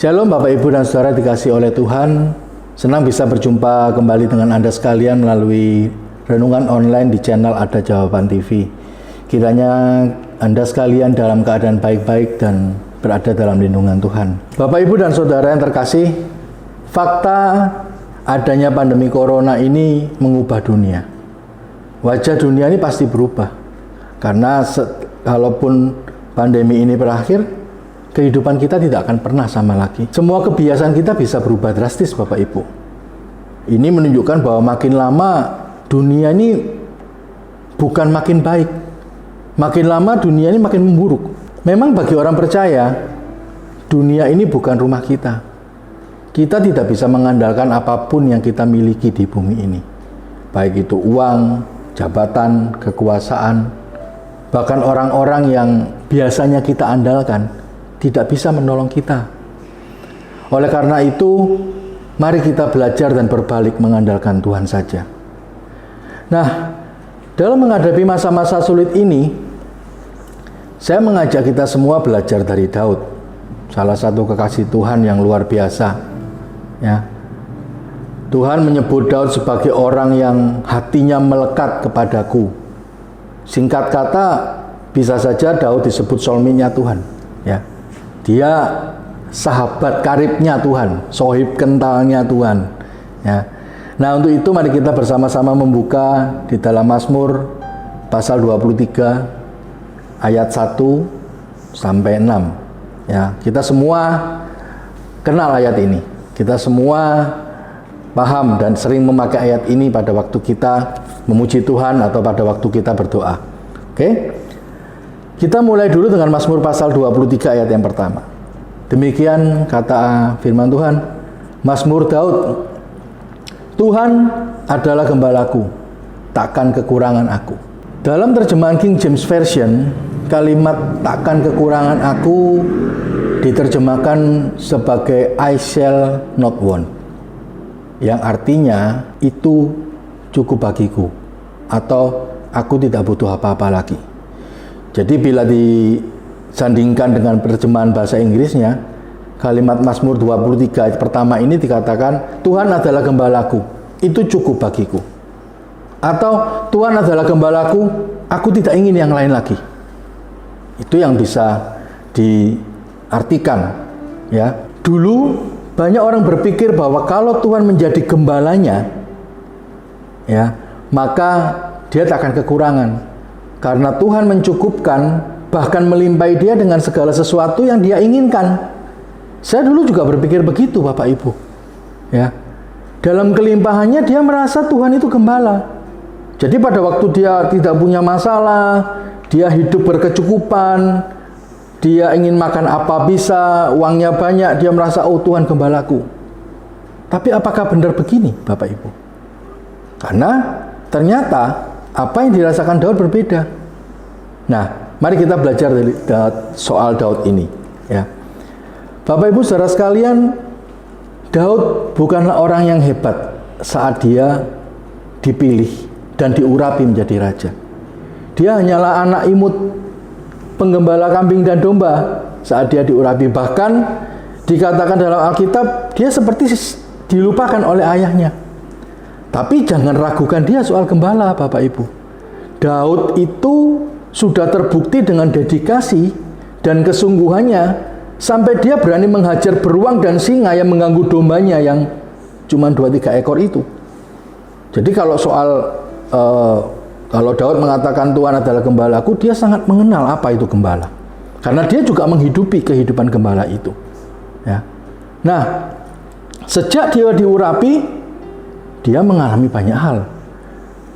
Shalom Bapak Ibu dan Saudara dikasihi oleh Tuhan. Senang bisa berjumpa kembali dengan Anda sekalian melalui renungan online di channel Ada Jawaban TV. Kiranya Anda sekalian dalam keadaan baik-baik dan berada dalam lindungan Tuhan. Bapak Ibu dan Saudara yang terkasih, fakta adanya pandemi corona ini mengubah dunia. Wajah dunia ini pasti berubah. Karena kalaupun pandemi ini berakhir, kehidupan kita tidak akan pernah sama lagi. Semua kebiasaan kita bisa berubah drastis, Bapak Ibu. Ini menunjukkan bahwa makin lama dunia ini bukan makin baik. Makin lama dunia ini makin memburuk. Memang bagi orang percaya, dunia ini bukan rumah kita. Kita tidak bisa mengandalkan apapun yang kita miliki di bumi ini. Baik itu uang, jabatan, kekuasaan, bahkan orang-orang yang biasanya kita andalkan tidak bisa menolong kita. Oleh karena itu, mari kita belajar dan berbalik mengandalkan Tuhan saja. Nah, dalam menghadapi masa-masa sulit ini, saya mengajak kita semua belajar dari Daud, salah satu kekasih Tuhan yang luar biasa. Ya, Tuhan menyebut Daud sebagai orang yang hatinya melekat kepadaku. Singkat kata, bisa saja Daud disebut soulmate-nya Tuhan. Ya. Dia sahabat karibnya Tuhan, sohib kentalnya Tuhan. Ya. Nah, untuk itu mari kita bersama-sama membuka di dalam Mazmur pasal 23 ayat 1 sampai 6. Ya, kita semua kenal ayat ini. Kita semua paham dan sering memakai ayat ini pada waktu kita memuji Tuhan atau pada waktu kita berdoa. Oke? Kita mulai dulu dengan Mazmur pasal 23 ayat yang pertama. Demikian kata firman Tuhan. Mazmur Daud. Tuhan adalah gembalaku, takkan kekurangan aku. Dalam terjemahan King James Version, kalimat takkan kekurangan aku diterjemahkan sebagai I shall not want. Yang artinya itu cukup bagiku, atau aku tidak butuh apa-apa lagi. Jadi bila disandingkan dengan terjemahan bahasa Inggrisnya, kalimat Mazmur 23 ayat pertama ini dikatakan Tuhan adalah gembalaku, itu cukup bagiku. Atau Tuhan adalah gembalaku, aku tidak ingin yang lain lagi. Itu yang bisa diartikan. Ya, dulu banyak orang berpikir bahwa kalau Tuhan menjadi gembalanya, ya, maka dia tak akan kekurangan. Karena Tuhan mencukupkan, bahkan melimpahi dia dengan segala sesuatu yang dia inginkan. Saya dulu juga berpikir begitu, Bapak Ibu. Ya. Dalam kelimpahannya dia merasa Tuhan itu gembala. Jadi pada waktu dia tidak punya masalah, dia hidup berkecukupan, dia ingin makan apa bisa, uangnya banyak, dia merasa oh Tuhan gembalaku. Tapi apakah benar begini, Bapak Ibu? Karena ternyata apa yang dirasakan Daud berbeda. Nah, mari kita belajar dari soal Daud ini. Ya, Bapak Ibu saudara sekalian, Daud bukanlah orang yang hebat saat dia dipilih dan diurapi menjadi raja. Dia hanyalah anak imut penggembala kambing dan domba saat dia diurapi. Bahkan dikatakan dalam Alkitab dia seperti dilupakan oleh ayahnya. Tapi jangan ragukan dia soal gembala, Bapak Ibu. Daud itu sudah terbukti dengan dedikasi dan kesungguhannya sampai dia berani menghajar beruang dan singa yang mengganggu dombanya yang cuma 2-3 ekor itu. Jadi kalau soal kalau Daud mengatakan Tuhan adalah gembalaku, dia sangat mengenal apa itu gembala. Karena dia juga menghidupi kehidupan gembala itu. Ya. Nah, sejak dia diurapi, dia mengalami banyak hal.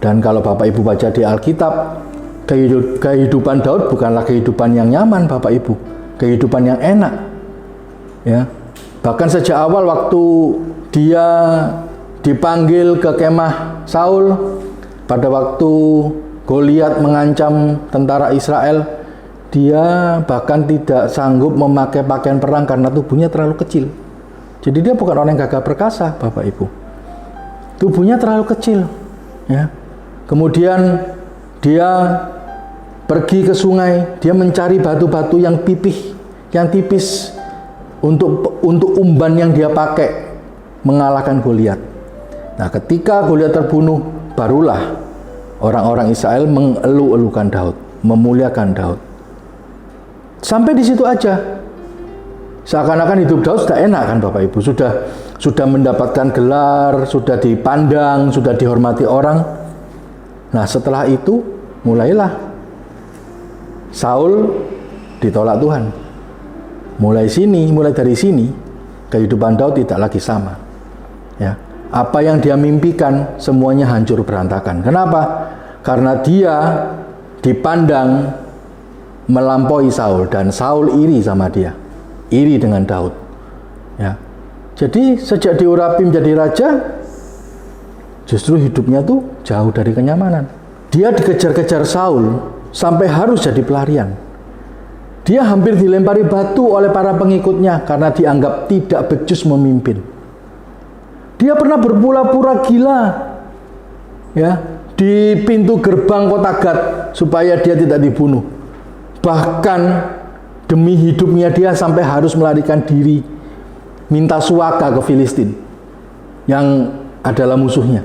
Dan kalau Bapak Ibu baca di Alkitab, kehidupan Daud bukanlah kehidupan yang nyaman, Bapak Ibu. Kehidupan yang enak. Ya. Bahkan sejak awal waktu dia dipanggil ke kemah Saul, pada waktu Goliat mengancam tentara Israel, dia bahkan tidak sanggup memakai pakaian perang karena tubuhnya terlalu kecil. Jadi dia bukan orang yang gagah perkasa, Bapak Ibu. Tubuhnya terlalu kecil, ya. Kemudian dia pergi ke sungai, dia mencari batu-batu yang pipih, yang tipis untuk umban yang dia pakai mengalahkan Goliat. Nah, ketika Goliat terbunuh, barulah orang-orang Israel mengeluh-elukan Daud, memuliakan Daud. Sampai di situ aja. Seakan-akan hidup Daud sudah enak kan Bapak Ibu, sudah mendapatkan gelar, sudah dipandang, sudah dihormati orang. Nah, setelah itu mulailah Saul ditolak Tuhan. Mulai dari sini kehidupan Daud tidak lagi sama. Ya, apa yang dia mimpikan semuanya hancur berantakan. Kenapa? Karena dia dipandang melampaui Saul dan Saul iri sama dia, iri dengan Daud. Ya, jadi sejak diurapi menjadi raja, justru hidupnya tuh jauh dari kenyamanan. Dia dikejar-kejar Saul sampai harus jadi pelarian. Dia hampir dilempari batu oleh para pengikutnya karena dianggap tidak becus memimpin. Dia pernah berpura-pura gila, ya, di pintu gerbang kota Gad supaya dia tidak dibunuh. Bahkan demi hidupnya dia sampai harus melarikan diri, minta suaka ke Filistin yang adalah musuhnya.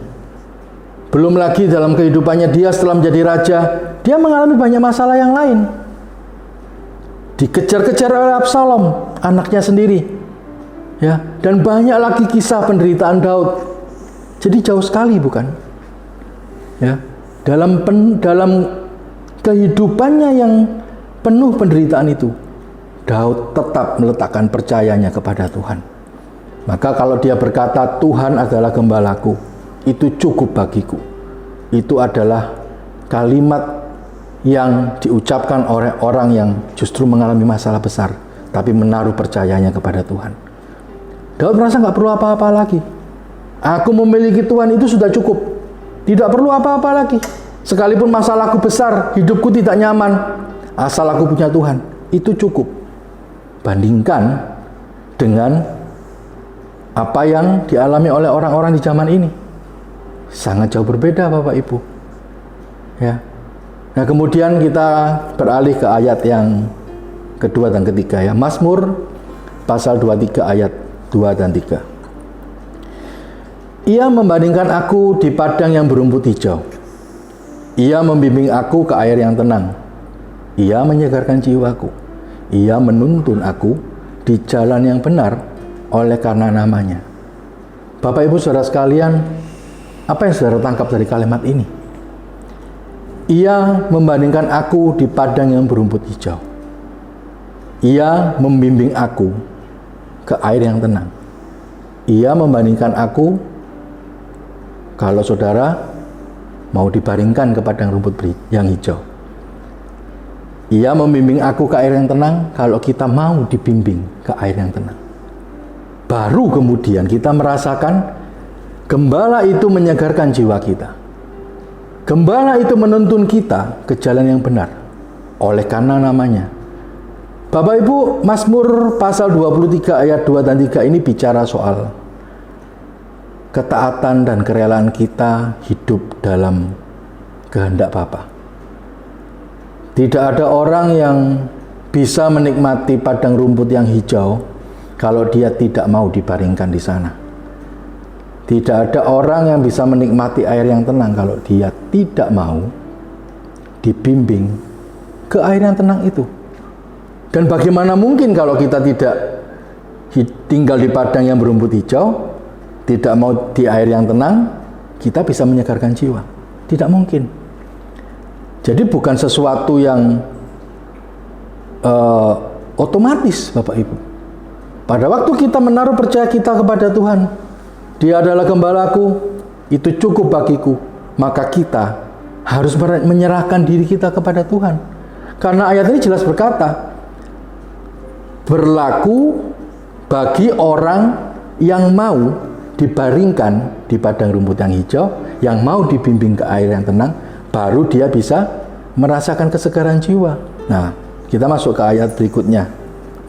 Belum lagi dalam kehidupannya dia setelah menjadi raja, dia mengalami banyak masalah yang lain. Dikejar-kejar oleh Absalom, anaknya sendiri, ya, dan banyak lagi kisah penderitaan Daud. Jadi jauh sekali, bukan? Ya, dalam kehidupannya yang penuh penderitaan itu, Daud tetap meletakkan percayanya kepada Tuhan. Maka kalau dia berkata Tuhan adalah gembalaku, itu cukup bagiku. Itu adalah kalimat yang diucapkan oleh orang yang justru mengalami masalah besar, tapi menaruh percayanya kepada Tuhan. Daud merasa nggak perlu apa-apa lagi. Aku memiliki Tuhan itu sudah cukup. Tidak perlu apa-apa lagi. Sekalipun masalahku besar, hidupku tidak nyaman, asal aku punya Tuhan, itu cukup. Bandingkan dengan apa yang dialami oleh orang-orang di zaman ini. Sangat jauh berbeda Bapak Ibu. Ya. Nah, kemudian kita beralih ke ayat yang kedua dan ketiga, ya. Mazmur pasal 23 ayat 2 dan 3. Ia membandingkan aku di padang yang berumput hijau. Ia membimbing aku ke air yang tenang. Ia menyegarkan jiwaku. Ia menuntun aku di jalan yang benar oleh karena namanya. Bapak Ibu Saudara sekalian, apa yang saudara tangkap dari kalimat ini? Ia membandingkan aku di padang yang berumput hijau. Ia membimbing aku ke air yang tenang. Ia membandingkan aku, kalau saudara mau dibaringkan ke padang rumput yang hijau. Ia membimbing aku ke air yang tenang kalau kita mau dibimbing ke air yang tenang. Baru kemudian kita merasakan gembala itu menyegarkan jiwa kita. Gembala itu menuntun kita ke jalan yang benar oleh karena namanya. Bapak Ibu, Mazmur pasal 23 ayat 2 dan 3 ini bicara soal ketaatan dan kerelaan kita hidup dalam kehendak Bapa. Tidak ada orang yang bisa menikmati padang rumput yang hijau kalau dia tidak mau dibaringkan di sana. Tidak ada orang yang bisa menikmati air yang tenang kalau dia tidak mau dibimbing ke air yang tenang itu. Dan bagaimana mungkin kalau kita tidak tinggal di padang yang berumput hijau, tidak mau di air yang tenang, kita bisa menyegarkan jiwa? Tidak mungkin. Jadi bukan sesuatu yang otomatis Bapak Ibu. Pada waktu kita menaruh percaya kita kepada Tuhan, Dia adalah gembalaku, itu cukup bagiku, maka kita harus menyerahkan diri kita kepada Tuhan. Karena ayat ini jelas berkata, berlaku bagi orang yang mau dibaringkan di padang rumput yang hijau, yang mau dibimbing ke air yang tenang, baru dia bisa merasakan kesegaran jiwa. Nah, kita masuk ke ayat berikutnya.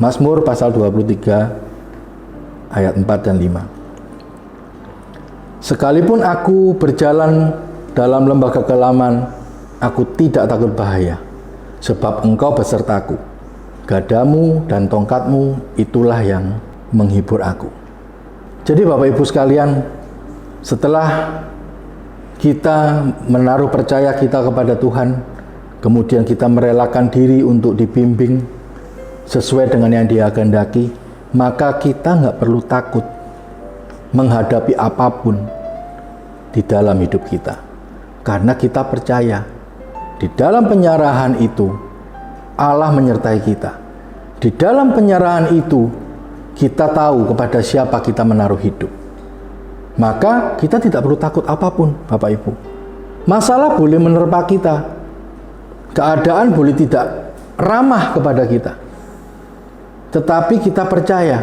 Mazmur pasal 23 ayat 4 dan 5. Sekalipun aku berjalan dalam lembah kekelaman, aku tidak takut bahaya, sebab Engkau besertaku. Gadamu dan tongkatmu itulah yang menghibur aku. Jadi Bapak Ibu sekalian, setelah kita menaruh percaya kita kepada Tuhan, kemudian kita merelakan diri untuk dibimbing sesuai dengan yang Dia kehendaki, maka kita nggak perlu takut menghadapi apapun di dalam hidup kita. Karena kita percaya di dalam penyerahan itu Allah menyertai kita. Di dalam penyerahan itu kita tahu kepada siapa kita menaruh hidup. Maka kita tidak perlu takut apapun, Bapak Ibu. Masalah boleh menerpa kita. Keadaan boleh tidak ramah kepada kita. Tetapi kita percaya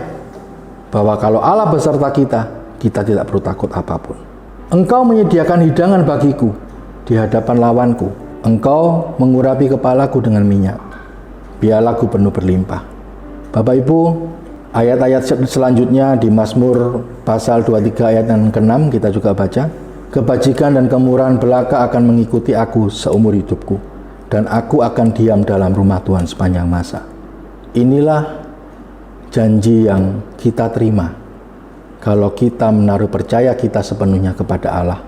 bahwa kalau Allah beserta kita, kita tidak perlu takut apapun. Engkau menyediakan hidangan bagiku di hadapan lawanku. Engkau mengurapi kepalaku dengan minyak. Biarlah aku penuh berlimpah. Bapak Ibu, ayat-ayat selanjutnya di Mazmur pasal 23 ayat yang ke-6 kita juga baca. Kebajikan dan kemurahan belaka akan mengikuti aku seumur hidupku, dan aku akan diam dalam rumah Tuhan sepanjang masa. Inilah janji yang kita terima kalau kita menaruh percaya kita sepenuhnya kepada Allah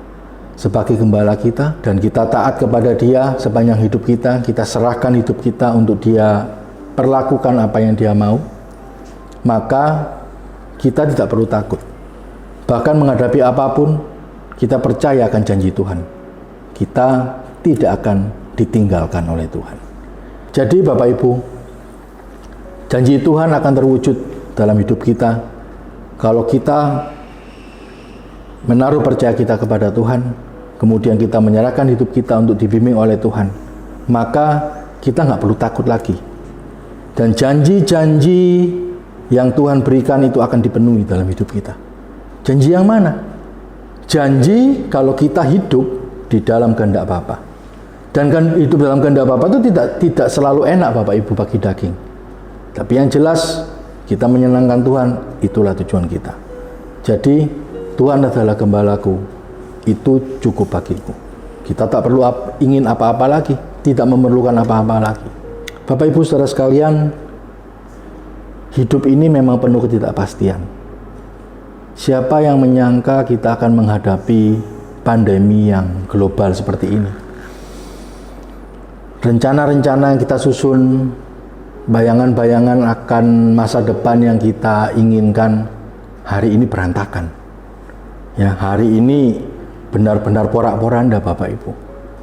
sebagai gembala kita, dan kita taat kepada Dia sepanjang hidup kita. Kita serahkan hidup kita untuk Dia perlakukan apa yang Dia mau, maka kita tidak perlu takut. Bahkan menghadapi apapun, kita percaya akan janji Tuhan. Kita tidak akan ditinggalkan oleh Tuhan. Jadi Bapak Ibu, janji Tuhan akan terwujud dalam hidup kita kalau kita menaruh percaya kita kepada Tuhan, kemudian kita menyerahkan hidup kita untuk dibimbing oleh Tuhan, maka kita nggak perlu takut lagi. Dan janji-janji yang Tuhan berikan itu akan dipenuhi dalam hidup kita. Janji yang mana? Janji kalau kita hidup di dalam kehendak Bapa. Dan kan hidup dalam kehendak Bapa itu tidak selalu enak Bapak Ibu bagi daging. Tapi yang jelas kita menyenangkan Tuhan, itulah tujuan kita. Jadi Tuhan adalah gembalaku, itu cukup bagiku. Kita tak perlu ingin apa-apa lagi, tidak memerlukan apa-apa lagi. Bapak Ibu saudara sekalian, hidup ini memang penuh ketidakpastian. Siapa yang menyangka kita akan menghadapi pandemi yang global seperti ini? Rencana-rencana yang kita susun, bayangan-bayangan akan masa depan yang kita inginkan, hari ini berantakan. Ya, hari ini benar-benar porak-poranda Bapak Ibu.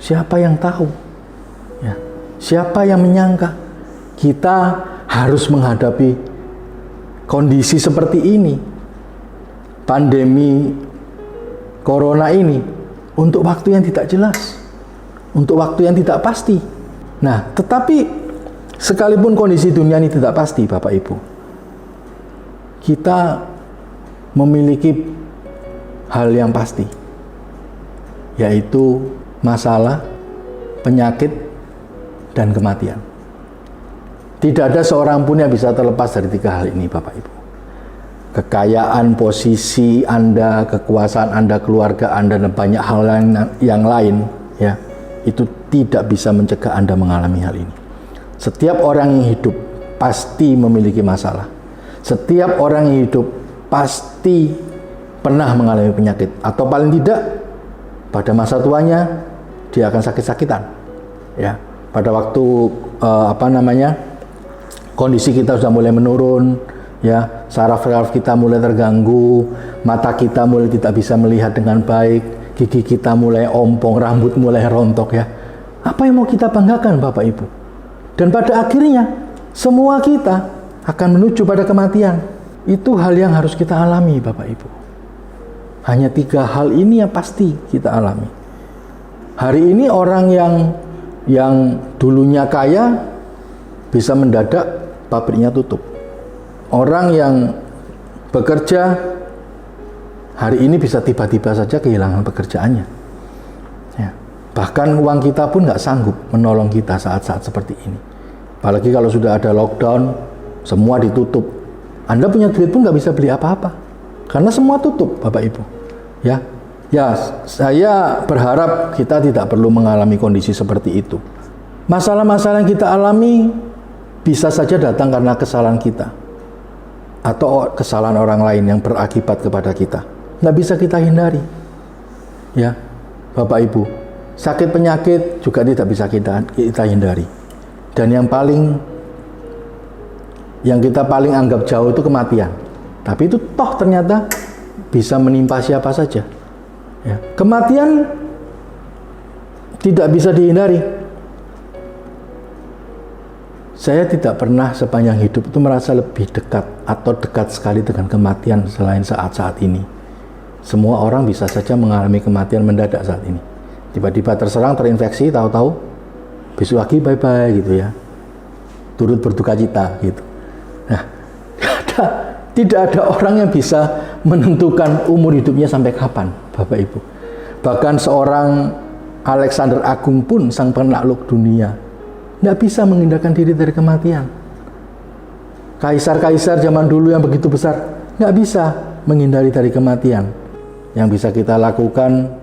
Siapa yang tahu? Ya, siapa yang menyangka kita harus menghadapi kondisi seperti ini, pandemi corona ini, untuk waktu yang tidak jelas, untuk waktu yang tidak pasti. Nah, tetapi sekalipun kondisi dunia ini tidak pasti Bapak Ibu, kita memiliki hal yang pasti, yaitu masalah, penyakit, dan kematian. Tidak ada seorang pun yang bisa terlepas dari tiga hal ini Bapak Ibu. Kekayaan, posisi Anda, kekuasaan Anda, keluarga Anda, dan banyak hal yang lain, ya, itu tidak bisa mencegah Anda mengalami hal ini. Setiap orang yang hidup pasti memiliki masalah. Setiap orang yang hidup pasti pernah mengalami penyakit, atau paling tidak pada masa tuanya dia akan sakit-sakitan. Ya, pada waktu kondisi kita sudah mulai menurun, ya, saraf-saraf kita mulai terganggu, mata kita mulai tidak bisa melihat dengan baik, gigi kita mulai ompong, rambut mulai rontok, ya. Apa yang mau kita banggakan Bapak Ibu? Dan pada akhirnya semua kita akan menuju pada kematian. Itu hal yang harus kita alami Bapak Ibu. Hanya tiga hal ini yang pasti kita alami. Hari ini orang yang dulunya kaya bisa mendadak pabriknya tutup. Orang yang bekerja hari ini bisa tiba-tiba saja kehilangan pekerjaannya. Ya. Bahkan uang kita pun nggak sanggup menolong kita saat-saat seperti ini. Apalagi kalau sudah ada lockdown, semua ditutup. Anda punya duit pun nggak bisa beli apa-apa, karena semua tutup Bapak Ibu. Ya, saya berharap kita tidak perlu mengalami kondisi seperti itu. Masalah-masalah yang kita alami bisa saja datang karena kesalahan kita atau kesalahan orang lain yang berakibat kepada kita. Nggak bisa kita hindari. Ya, Bapak Ibu, sakit penyakit juga tidak bisa kita hindari. Dan yang kita paling anggap jauh itu kematian. Tapi itu toh ternyata bisa menimpa siapa saja. Ya, kematian tidak bisa dihindari. Saya tidak pernah sepanjang hidup itu merasa lebih dekat atau dekat sekali dengan kematian selain saat-saat ini. Semua orang bisa saja mengalami kematian mendadak saat ini. Tiba-tiba terserang, terinfeksi, tahu-tahu besok lagi bye-bye gitu ya. Turut berduka cita gitu. Nah, tidak ada orang yang bisa menentukan umur hidupnya sampai kapan, Bapak Ibu. Bahkan seorang Alexander Agung pun, sang penakluk dunia, tidak bisa menghindarkan diri dari kematian. Kaisar-kaisar zaman dulu yang begitu besar nggak bisa menghindari dari kematian. Yang bisa kita lakukan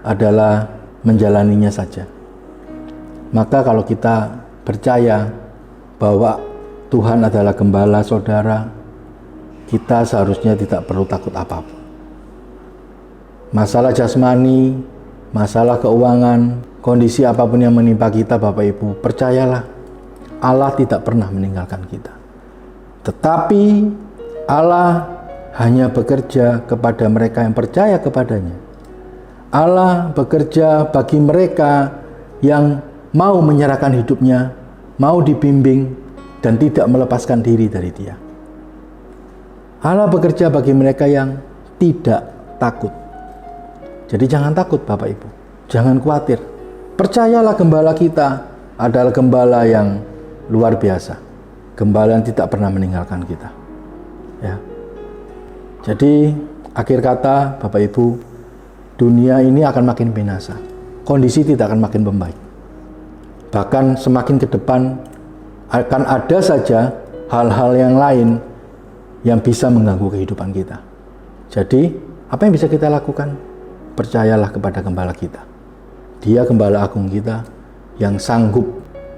adalah menjalaninya saja. Maka kalau kita percaya bahwa Tuhan adalah gembala saudara, kita seharusnya tidak perlu takut apapun. Masalah jasmani, masalah keuangan, kondisi apapun yang menimpa kita, Bapak Ibu, percayalah, Allah tidak pernah meninggalkan kita. Tetapi Allah hanya bekerja kepada mereka yang percaya kepadanya. Allah bekerja bagi mereka yang mau menyerahkan hidupnya, mau dibimbing, dan tidak melepaskan diri dari Dia. Allah bekerja bagi mereka yang tidak takut. Jadi jangan takut, Bapak Ibu. Jangan khawatir. Percayalah gembala kita adalah gembala yang luar biasa. Gembala yang tidak pernah meninggalkan kita. Ya. Jadi akhir kata, Bapak Ibu, dunia ini akan makin binasa. Kondisi tidak akan makin membaik. Bahkan semakin ke depan akan ada saja hal-hal yang lain yang bisa mengganggu kehidupan kita. Jadi, apa yang bisa kita lakukan? Percayalah kepada gembala kita. Dia gembala agung kita yang sanggup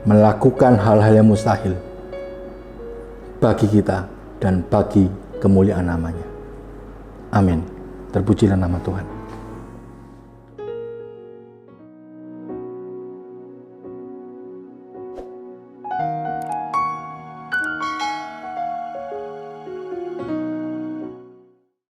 melakukan hal-hal yang mustahil bagi kita dan bagi kemuliaan namanya. Amin. Terpujilah nama Tuhan.